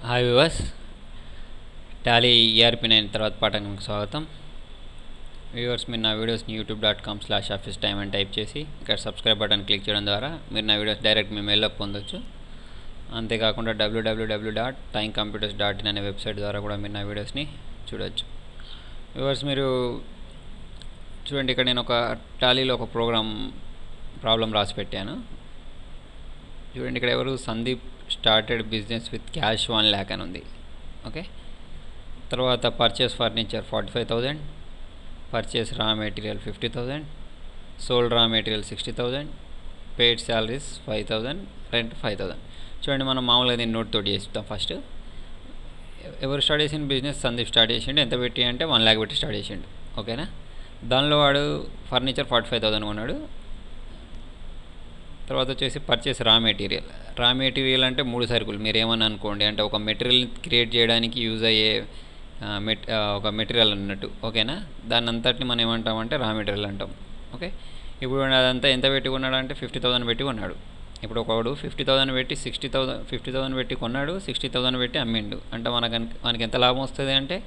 Hi viewers, Tally ERP9 తర్వాత పాఠానికి స్వాగతం. వ్యూవర్స్, మీరు నా వీడియోస్ని youtube.com/office time అని టైప్ చేసి ఇక్కడ సబ్స్క్రైబ్ బటన్ క్లిక్ చేయడం ద్వారా మీరు నా వీడియోస్ డైరెక్ట్ మీ మెయిల్లో పొందొచ్చు. అంతేకాకుండా www.timecomputers.in అనే వెబ్సైట్ ద్వారా కూడా మీరు నా వీడియోస్ని చూడవచ్చు. వ్యూవర్స్, మీరు చూడండి, ఇక్కడ నేను ఒక టాలీలో ఒక ప్రాబ్లం రాసి పెట్టాను. చూడండి, ఇక్కడ ఎవరు Sandeep started business with cash 1 lakh అని ఉంది. ఓకే, తర్వాత purchase furniture 45,000, purchase raw material 50,000, sold raw material 60,000, paid salaries 5,000, rent 5,000. చూడండి, మనం మామూలుగా దీన్ని నోట్ తోటి చేస్తాం. ఫస్ట్ ఎవరు స్టార్ట్ చేసిన బిజినెస్? సందీప్ స్టార్ట్ చేసిండు. ఎంత పెట్టి అంటే 1 lakh పెట్టి స్టార్ట్ చేసిండు. ఓకేనా, దానిలో వాడు ఫర్నిచర్ 45,000 కొన్నాడు. తర్వాత వచ్చేసి పర్చేస్ రా మెటీరియల్ అంటే 3 సరుకులు. మీరు ఏమని అనుకోండి, అంటే ఒక మెటీరియల్ క్రియేట్ చేయడానికి యూజ్ అయ్యే ఒక మెటీరియల్ అన్నట్టు. ఓకేనా, దాన్ని అంతటిని మనం ఏమంటామంటే రా మెటీరియల్ అంటాం. ఓకే, ఇప్పుడు అదంతా ఎంత పెట్టి కొన్నాడు అంటే 50,000 పెట్టి కొన్నాడు. ఇప్పుడు ఒకడు 50,000 పెట్టి 50,000 పెట్టి కొన్నాడు, 60,000 పెట్టి అమ్మిండు. అంటే మనకి ఎంత లాభం వస్తుంది అంటే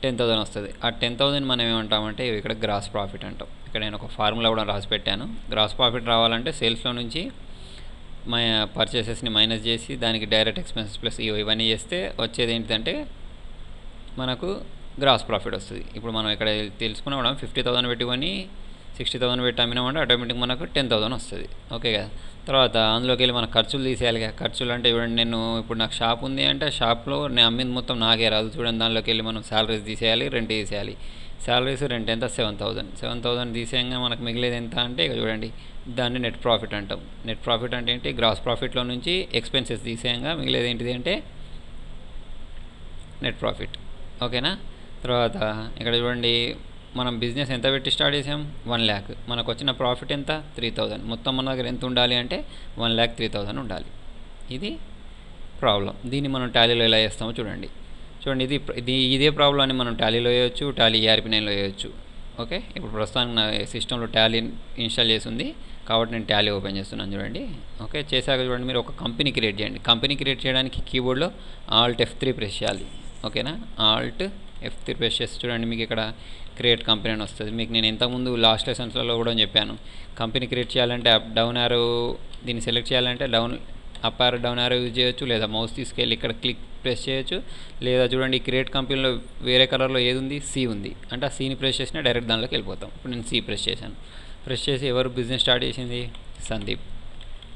10,000 వస్తుంది. ఆ 10,000 మనం ఏమంటామంటే ఇక్కడ గ్రాస్ ప్రాఫిట్ అంటాం. ఇక్కడ నేను ఒక ఫార్ములా కూడా రాసి పెట్టాను. గ్రాస్ ప్రాఫిట్ రావాలంటే సేల్స్లో నుంచి పర్చేసెస్ని మైనస్ చేసి దానికి డైరెక్ట్ ఎక్స్పెన్సెస్ ప్లస్ ఇవన్నీ చేస్తే వచ్చేది ఏంటిదంటే మనకు గ్రాస్ ప్రాఫిట్ వస్తుంది. ఇప్పుడు మనం ఇక్కడ తెలుసుకున్నాం, 50,000 పెట్టుకొని 60,000 పెట్టి అమ్మినామంటే ఆటోమేటిక్ మనకు 10,000 వస్తుంది. ఓకే కదా, తర్వాత అందులోకి వెళ్ళి మన ఖర్చులు తీసేయాలి. ఖర్చులు అంటే చూడండి, నేను ఇప్పుడు నాకు షాప్ ఉంది అంటే షాప్లో నేను అమ్మింది మొత్తం నాకే రాదు. చూడండి, దానిలోకి వెళ్ళి మనం శాలరీస్ తీసేయాలి, రెంట్ తీసేయాలి. శాలరీస్ రెంట్ ఎంత? 7,000 తీసేయంగా మనకు మిగిలేదు ఎంత అంటే ఇక చూడండి, దాన్ని నెట్ ప్రాఫిట్ అంటాం. నెట్ ప్రాఫిట్ అంటే ఏంటి? గ్రాస్ ప్రాఫిట్లో నుంచి ఎక్స్పెన్సెస్ తీసేయంగా మిగిలేదు ఏంటిది అంటే నెట్ ప్రాఫిట్. ఓకేనా, తర్వాత ఇక్కడ చూడండి, మనం బిజినెస్ ఎంత పెట్టి స్టార్ట్ చేసాం? 1 lakh. మనకు వచ్చిన ప్రాఫిట్ ఎంత? 3,000. మొత్తం మన దగ్గర ఎంత ఉండాలి అంటే 1,03,000 ఉండాలి. ఇది ప్రాబ్లం. దీన్ని మనం టాలీలో ఎలా చేస్తామో చూడండి. ఇదే ప్రాబ్లమ్ని మనం టాలీలో వేయవచ్చు, టాలీ ERP9లో వేయవచ్చు. ఓకే, ఇప్పుడు ప్రస్తుతానికి నా సిస్టంలో టాలీ ఇన్స్టాల్ చేసి ఉంది కాబట్టి నేను టాలీ ఓపెన్ చేస్తున్నాను. చూడండి, ఓకే, చేశాక చూడండి, మీరు ఒక కంపెనీ క్రియేట్ చేయండి. కంపెనీ క్రియేట్ చేయడానికి కీబోర్డ్లో Alt F3 ప్రెస్ చేయాలి. ఓకేనా, Alt F3 ప్రెస్ చేసి చూడండి, మీకు ఇక్కడ క్రియేట్ కంపెనీ అని వస్తుంది. మీకు నేను ఇంతకుముందు లాస్ట్ లెసన్స్లలో కూడా చెప్పాను, కంపెనీ క్రియేట్ చేయాలంటే డౌన్ యారో దీన్ని సెలెక్ట్ చేయాలంటే up arrow down arrow use చేయొచ్చు, లేదా మౌస్ తీసుకెళ్ళి ఇక్కడ క్లిక్ ప్రెస్ చేయొచ్చు, లేదా చూడండి క్రియేట్ కంపెనీలో వేరే కలర్లో ఏది ఉంది? C ఉంది. అంటే ఆ Cని ప్రెస్ చేసినా డైరెక్ట్ దానిలోకి వెళ్ళిపోతాం. ఇప్పుడు నేను C ప్రెస్ చేశాను. ప్రెస్ చేసి ఎవరు బిజినెస్ స్టార్ట్ చేసింది? సందీప్.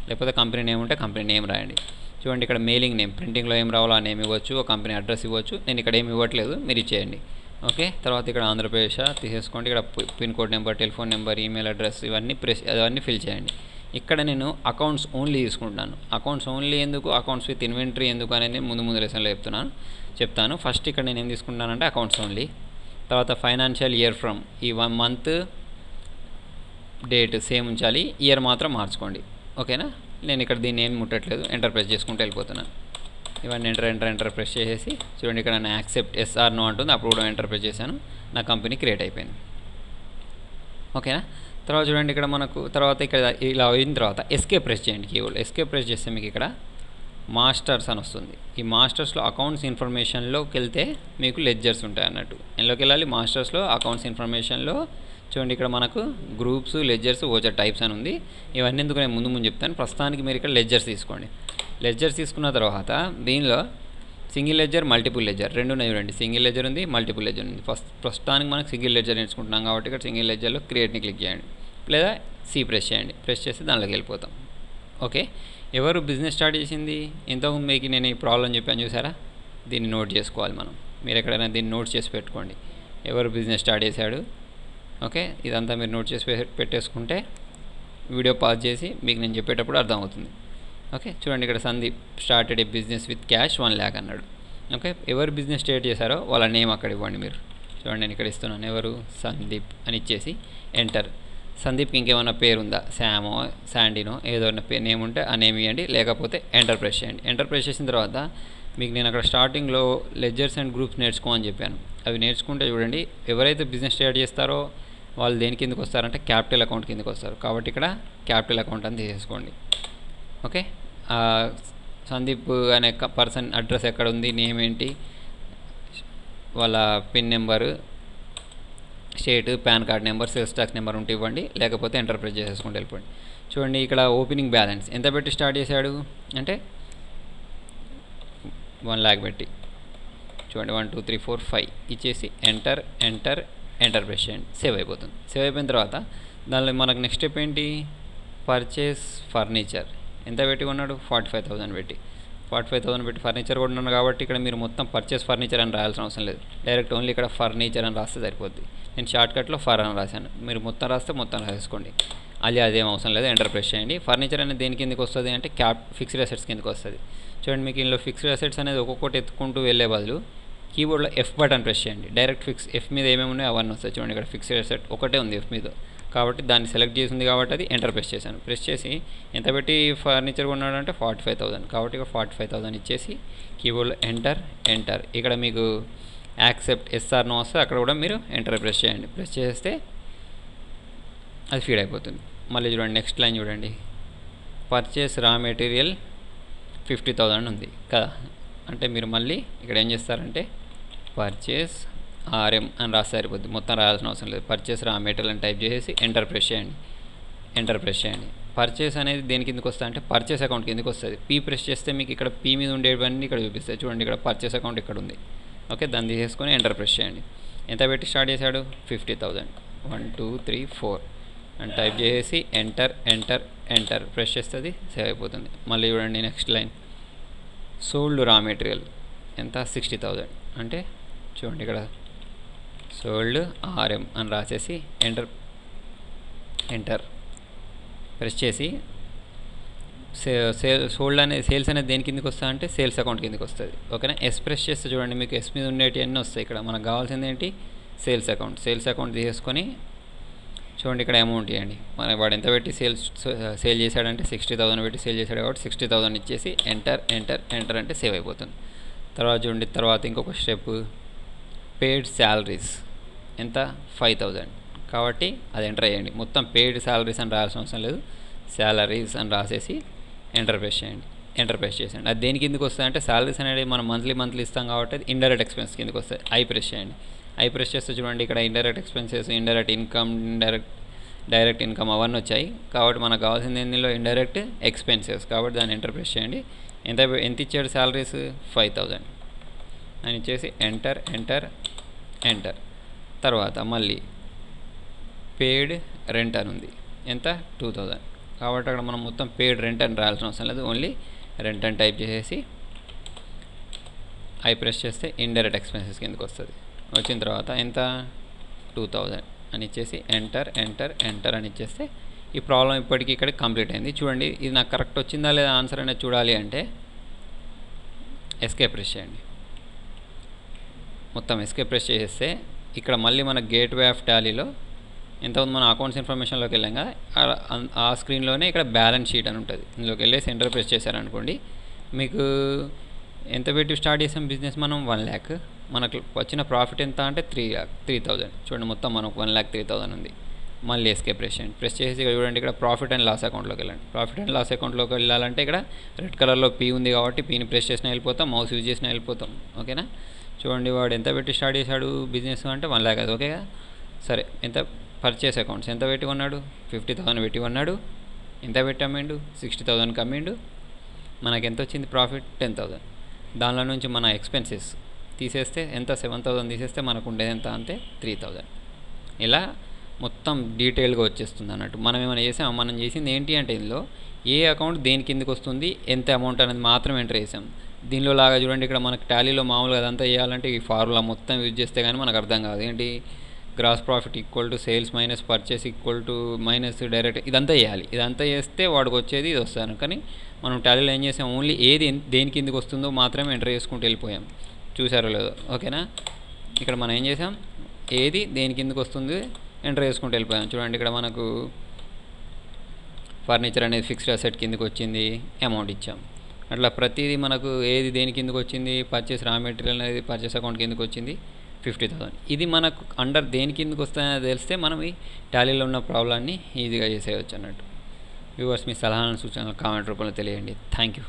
లేకపోతే కంపెనీ నేమ్ ఉంటే కంపెనీ నేమ్ రాయండి. చూడండి, ఇక్కడ మెయిలింగ్ నేమ్, ప్రింటింగ్లో ఏం రావాలో ఆ నేమ్ ఇవ్వచ్చు, ఒక కంపెనీ అడ్రస్ ఇవ్వచ్చు. నేను ఇక్కడ ఏమి ఇవ్వట్లేదు, మీరు ఇచ్చేయండి. ఓకే, తర్వాత ఇక్కడ ఆంధ్రప్రదేశ్ తీసేసుకోండి. ఇక్కడ pin code number, telephone number, email address ఇవన్నీ ఫిల్ చేయండి. ఇక్కడ నేను అకౌంట్స్ ఓన్లీ తీసుకుంటాను. అకౌంట్స్ ఓన్లీ ఎందుకు, అకౌంట్స్ విత్ ఇన్వెంటరీ ఎందుకు అనేది ముందు లెసన్లో చెప్తాను. ఫస్ట్ ఇక్కడ నేను ఏం తీసుకుంటానంటే అకౌంట్స్ ఓన్లీ. తర్వాత ఫైనాన్షియల్ ఇయర్ ఫ్రమ్, ఈ 1 month డేట్ సేమ్ ఉంచాలి, ఇయర్ మాత్రం మార్చుకోండి. ఓకేనా, నేను ఇక్కడ దీన్ని ఏం ముట్టట్లేదు, ఎంటర్ ప్రెస్ చేసుకుంటూ వెళ్ళిపోతున్నాను. ఇవన్నీ ఎంటర్ ప్రెస్ చేసేసి చూడండి, ఇక్కడ నేను యాక్సెప్ట్ SR నో అంటుంది. అప్పుడు కూడా ఎంటర్ ప్రెస్ చేశాను, నా కంపెనీ క్రియేట్ అయిపోయింది. ఓకేనా, తర్వాత చూడండి, ఇక్కడ మనకు తర్వాత ఇక్కడ ఇలా అయిన తర్వాత ఎస్కేప్ ప్రెస్ చేయండి. కీబోర్డ్ ఎస్కేప్ ప్రెస్ చేస్తే మీకు ఇక్కడ మాస్టర్స్ అని వస్తుంది. ఈ మాస్టర్స్లో అకౌంట్స్ ఇన్ఫర్మేషన్లోకి వెళ్తే మీకు లెడ్జర్స్ ఉంటాయి అన్నట్టు. ఎందులోకి వెళ్ళాలి? మాస్టర్స్లో అకౌంట్స్ ఇన్ఫర్మేషన్లో చూడండి, ఇక్కడ మనకు గ్రూప్స్, లెడ్జర్స్, ఓచర్ టైప్స్ అని ఉంది. ఇవన్నీ ఎందుకు నేను ముందు చెప్తాను. ప్రస్తుతానికి మీరు ఇక్కడ లెడ్జర్స్ తీసుకోండి. లెడ్జర్స్ తీసుకున్న తర్వాత దీనిలో సింగిల్ లెడ్జర్, మల్టిపుల్ లెడ్జర్ రెండు ఉన్నాయి. చూడండి, సింగిల్ లెడ్జర్ ఉంది, మల్టిపుల్ లెడ్జర్ ఉంది. ప్రస్తుతానికి మనకు సింగిల్ లెడ్జర్ నేర్చుకుంటున్నాం కాబట్టి ఇక్కడ సింగిల్ లెడ్జర్లో క్రియేట్ని క్లిక్ చేయండి, లేదా C ప్రెస్ చేయండి. ప్రెస్ చేసి దానిలోకి వెళ్ళిపోతాం. ఓకే, ఎవరు బిజినెస్ స్టార్ట్ చేసింది? ఇంతకుముందు మీకు నేను ఈ ప్రాబ్లం చెప్పాను చూసారా, దీన్ని నోట్ చేసుకోవాలి మనం. మీరు ఎక్కడైనా దీన్ని నోట్ చేసి పెట్టుకోండి, ఎవరు బిజినెస్ స్టార్ట్ చేశాడు. ఓకే, ఇదంతా మీరు నోట్ చేసి పెట్టేసుకుంటే వీడియో పాజ్ చేసి మీకు నేను చెప్పేటప్పుడు అర్థమవుతుంది. ఓకే, చూడండి, ఇక్కడ Sandeep started a business with cash 1 lakh అన్నాడు. ఓకే, ఎవరు బిజినెస్ స్టార్ట్ చేశారో వాళ్ళ నేమ్ అక్కడ ఇవ్వండి. మీరు చూడండి, నేను ఇక్కడ ఇస్తున్నాను, ఎవరు? సందీప్ అని ఇచ్చేసి ఎంటర్. సందీప్కి ఇంకేమైనా పేరు ఉందా? శామో, శాండీనో ఏదో నేమ్ ఉంటే ఆ నేమ్ ఇవ్వండి, లేకపోతే ఎంటర్ ప్రెస్ చేయండి. ఎంటర్ ప్రెస్ చేసిన తర్వాత మీకు నేను అక్కడ స్టార్టింగ్లో లెడ్జర్స్ అండ్ గ్రూప్స్ నేర్చుకోమని చెప్పాను. అవి నేర్చుకుంటే చూడండి, ఎవరైతే బిజినెస్ స్టార్ట్ చేస్తారో వాళ్ళు దేని కిందకి వస్తారంటే క్యాపిటల్ అకౌంట్ కిందకి వస్తారు. కాబట్టి ఇక్కడ క్యాపిటల్ అకౌంట్ అని తీసేసుకోండి. ఓకే, సందీప్ అనే పర్సన్ అడ్రస్ ఎక్కడ ఉంది, నేమ్ ఏంటి, వాళ్ళ pin number, state, pan card number, sales tax number ఉంటే ఇవ్వండి, లేకపోతే ఎంటర్ ప్రెస్ చేసేసుకుంటూ వెళ్ళిపోండి. చూడండి ఇక్కడ ఓపెనింగ్ బ్యాలెన్స్ ఎంత పెట్టి స్టార్ట్ చేశాడు అంటే 1 lakh పెట్టి, చూడండి 1 2 3 4 5 ఇచ్చేసి ఎంటర్ ప్రెస్ చేయండి. సేవ్ అయిపోతుంది. సేవ్ అయిపోయిన తర్వాత దానిలో మనకు నెక్స్ట్ స్టెప్ ఏంటి, పర్చేస్ ఫర్నిచర్ ఎంత పెట్టి కొన్నాడు, 45,000 పెట్టి. 45,000 పెట్టి ఫర్నిచర్ కొన్నాను కాబట్టి ఇక్కడ మీరు మొత్తం పర్చేస్ ఫర్నిచర్ అని రాయాల్సిన అవసరం లేదు. డైరెక్ట్ ఓన్లీ ఇక్కడ ఫర్నిచర్ అని రాస్తే సరిపోద్ది. నేను షార్ట్కట్లో ఫర్ అని రాశాను, మీరు మొత్తం రాస్తే మొత్తం రాసేసుకోండి. అదేం అవసరం లేదు, ఎంటర్ ప్రెస్ చేయండి. ఫర్నిచర్ అనేది దేని కిందకి వస్తుంది అంటే ఫిక్స్డ్ అసెట్స్ కిందకి వస్తుంది. చూడండి మీకు ఇందులో ఫిక్స్డ్ అసెట్స్ అనేది ఒక్కొక్కటి ఎత్తుకుంటూ వెళ్ళే బదులు కీబోర్డ్లో ఎఫ్ బటన్ ప్రెస్ చేయండి. డైరెక్ట్ ఎఫ్ మీద ఏమేమి ఉన్నాయో అవన్నీ వస్తాయి. చూడండి ఇక్కడ ఫిక్స్డ్ అసెట్ ఒకటే ఉంది ఎఫ్ మీద, కాబట్టి దాన్ని సెలెక్ట్ చేసింది కాబట్టి అది ఎంటర్ ప్రెస్ చేశాను. ప్రెస్ చేసి ఎంత పెట్టి ఫర్నిచర్ కొన్నాడంటే 45,000, కాబట్టి ఇక్కడ 45,000 ఇచ్చేసి కీబోర్డ్లో ఎంటర్. ఇక్కడ మీకు యాక్సెప్ట్ ఎస్ఆర్ నో వస్తే అక్కడ కూడా మీరు ఎంటర్ ప్రెస్ చేయండి. ప్రెస్ చేస్తే అది ఫీడ్ అయిపోతుంది. మళ్ళీ చూడండి నెక్స్ట్ లైన్ చూడండి, పర్చేస్ రా మెటీరియల్ 50,000 ఉంది కదా, అంటే మీరు మళ్ళీ ఇక్కడ ఏం చేస్తారంటే పర్చేస్ ఆర్ఎం అని రాస్తే సరిపోద్ది, మొత్తం రాయాల్సిన అవసరం లేదు. పర్చేస్ రా మెటీరియల్ అని టైప్ చేసి ఎంటర్ ప్రెస్ చేయండి. పర్చేస్ అనేది దేని కిందకి వస్తుంది అంటే పర్చేస్ అకౌంట్ కిందకి వస్తుంది. పీ ప్రెస్ చేస్తే మీకు ఇక్కడ పీ మీద ఉండేవన్నీ ఇక్కడ చూపిస్తాయి. చూడండి ఇక్కడ పర్చేస్ అకౌంట్ ఇక్కడ ఉంది. ఓకే, దాన్ని తీసేసుకొని ఎంటర్ ప్రెస్ చేయండి. ఎంత పెట్టి స్టార్ట్ చేశాడు, 50,000. 1 2 3 4 అని టైప్ చేసి ఎంటర్ ప్రెస్ చేస్తుంది, సేవ్ అయిపోతుంది. మళ్ళీ చూడండి next line, sold raw material ఎంత, 60,000. అంటే చూడండి ఇక్కడ సోల్డ్ ఆర్ఎం అని రాసేసి ఎంటర్ ప్రెస్ చేసి సోల్డ్ అనేది సేల్స్ అనేది దేని కిందకి వస్తుంది అంటే సేల్స్ అకౌంట్ కిందకి వస్తుంది. ఓకేనా, ఎస్ ప్రెస్ చేస్తే చూడండి మీకు ఎస్ మీద ఉండేవి అన్నీ వస్తాయి. ఇక్కడ మనకు కావాల్సింది ఏంటి, సేల్స్ అకౌంట్ తీసేసుకొని చూడండి ఇక్కడ అమౌంట్ ఇవ్వండి. మన వాడు ఎంత పెట్టి సేల్ చేశాడంటే 60,000 పెట్టి సేల్ చేశాడు కాబట్టి 60,000 ఇచ్చేసి ఎంటర్ అంటే సేవ్ అయిపోతుంది. తర్వాత చూడండి, తర్వాత ఇంకొక స్టెప్, పేడ్ శాలరీస్ ఎంత, 5,000, కాబట్టి అది ఎంటర్ అయ్యండి. మొత్తం పేడ్ శాలరీస్ అని రాయాల్సిన అవసరం లేదు, శాలరీస్ అని రాసేసి ఎంటర్ ప్రెస్ చేసేయండి. అది దేని కిందకి వస్తుంది అంటే శాలరీస్ అనేది మనం మంత్లీ ఇస్తాం కాబట్టి అది ఇండైరెక్ట్ ఎక్స్పెన్స్ కిందకి వస్తుంది. ఐ ప్రెస్ చేయండి. ఐ ప్రెస్ చేస్తే చూడండి ఇక్కడ indirect expenses, indirect income, direct income అవన్నీ వచ్చాయి. కాబట్టి మనకు కావాల్సింది ఇందులో ఇండైరెక్ట్ ఎక్స్పెన్సెస్, కాబట్టి దాన్ని ఎంటర్ ప్రెస్ చేయండి. ఎంత ఇచ్చాడు శాలరీస్, 5,000 అని ఇచ్చేసి ఎంటర్. తర్వాత మళ్ళీ పేడ్ రెంట్ అని ఉంది, ఎంత, 2,000, కాబట్టి అక్కడ మనం మొత్తం పేడ్ రెంట్ అని రాయాల్సిన అవసరం లేదు, ఓన్లీ రెంట్ అని టైప్ చేసేసి ఐ ప్రెస్ చేస్తే ఇండైరెక్ట్ ఎక్స్పెన్సెస్ కిందకి వస్తుంది. వచ్చిన తర్వాత ఎంత, 2,000 అని ఇచ్చేసి ఎంటర్ అని ఇచ్చేస్తే ఈ ప్రాబ్లం ఇప్పటికీ ఇక్కడ కంప్లీట్ అయింది. చూడండి ఇది నాకు కరెక్ట్ వచ్చిందా లేదా ఆన్సర్ అనేది చూడాలి అంటే ఎస్కేప్ ప్రెస్ చేయండి. మొత్తం ఎస్కేప్ ప్రెస్ చేసేస్తే ఇక్కడ మళ్ళీ మన గేట్వే ఆఫ్ టాలీలో ఎంతమంది మన అకౌంట్స్ ఇన్ఫర్మేషన్లోకి వెళ్ళాం కదా, ఆ స్క్రీన్లోనే ఇక్కడ బ్యాలెన్స్ షీట్ అని ఉంటుంది. ఇందులోకి వెళ్ళేసి ఎంటర్ ప్రెస్ చేశారనుకోండి, మీకు ఎంత పెట్టి స్టార్ట్ చేసాం బిజినెస్ మనం, 1 lakh. మనకు వచ్చిన ప్రాఫిట్ ఎంత అంటే 3,000. చూడండి మొత్తం మనకు 1,03,000 ఉంది. మళ్ళీ ఎస్కేప్ ప్రెస్ చేయండి. ప్రెస్ చేసి ఇక్కడ చూడండి ఇక్కడ ప్రాఫిట్ అండ్ లాస్ అకౌంట్లోకి వెళ్ళండి. ప్రాఫిట్ అండ్ లాస్ అకౌంట్లోకి వెళ్ళాలంటే ఇక్కడ రెడ్ కలర్లో పీ ఉంది కాబట్టి పీని ప్రెస్ చేసినా వెళ్ళిపోతాం, మౌస్ యూజ్ చేసినా వెళ్ళిపోతాం. ఓకేనా, చూడండి వాడు ఎంత పెట్టి స్టార్ట్ చేశాడు బిజినెస్ అంటే 1 lakh, అది ఓకేగా. సరే, ఎంత పర్చేస్ అకౌంట్స్ ఎంత పెట్టి కొన్నాడు, 50,000 పెట్టి కొన్నాడు. ఎంత పెట్టి అమ్మిండు, 60,000కి అమ్మిండు. మనకి ఎంత వచ్చింది ప్రాఫిట్, 10,000. దానిలో నుంచి మన ఎక్స్పెన్సెస్ తీసేస్తే ఎంత, 7,000 తీసేస్తే మనకు ఉండేది ఎంత అంటే 3,000. ఇలా మొత్తం డీటెయిల్గా వచ్చేస్తుంది అన్నట్టు. మనం ఏమైనా చేసాం, మనం చేసింది ఏంటి అంటే ఇందులో ఏ అకౌంట్ దేని కిందకి వస్తుంది, ఎంత అమౌంట్ అనేది మాత్రం ఎంటర్ చేసాం. దీనిలో లాగా చూడండి ఇక్కడ మనకు టాలీలో మామూలుగా అదంతా చేయాలంటే ఈ ఫార్ములా మొత్తం యూజ్ చేస్తే కానీ మనకు అర్థం కాదు. ఏంటి, gross profit equal to sales minus purchase equal to minus direct, ఇదంతా చేయాలి. ఇదంతా చేస్తే వాడికి వచ్చేది ఇది వస్తాను. కానీ మనం టాలీలో ఏం చేసాం, ఓన్లీ ఏది దేని కిందకి వస్తుందో మాత్రమే ఎంటర్ చేసుకుంటూ వెళ్ళిపోయాం. చూసారో లేదో, ఓకేనా. ఇక్కడ మనం ఏం చేసాం, ఏది దేని కిందకి వస్తుంది ఎంటర్ చేసుకుంటూ వెళ్ళిపోయాం. చూడండి ఇక్కడ మనకు ఫర్నిచర్ అనేది ఫిక్స్డ్ అసెట్ కిందకి వచ్చింది, అమౌంట్ ఇచ్చాం. అట్లా ప్రతిదీ మనకు ఏది దేని కిందకి వచ్చింది, పర్చేస్ రా మెటీరియల్ అనేది పర్చేస్ అకౌంట్ కిందకి వచ్చింది 50,000. ఇది మనకు అండర్ దేని కిందకి వస్తాయని తెలిస్తే మనం ఈ టాలీలో ఉన్న ప్రాబ్లాన్ని ఈజీగా చేసేయచ్చు అన్నట్టు. వ్యూవర్స్ మీ సలహాలను సూచనలు కామెంట్ రూపంలో తెలియండి. Thank you.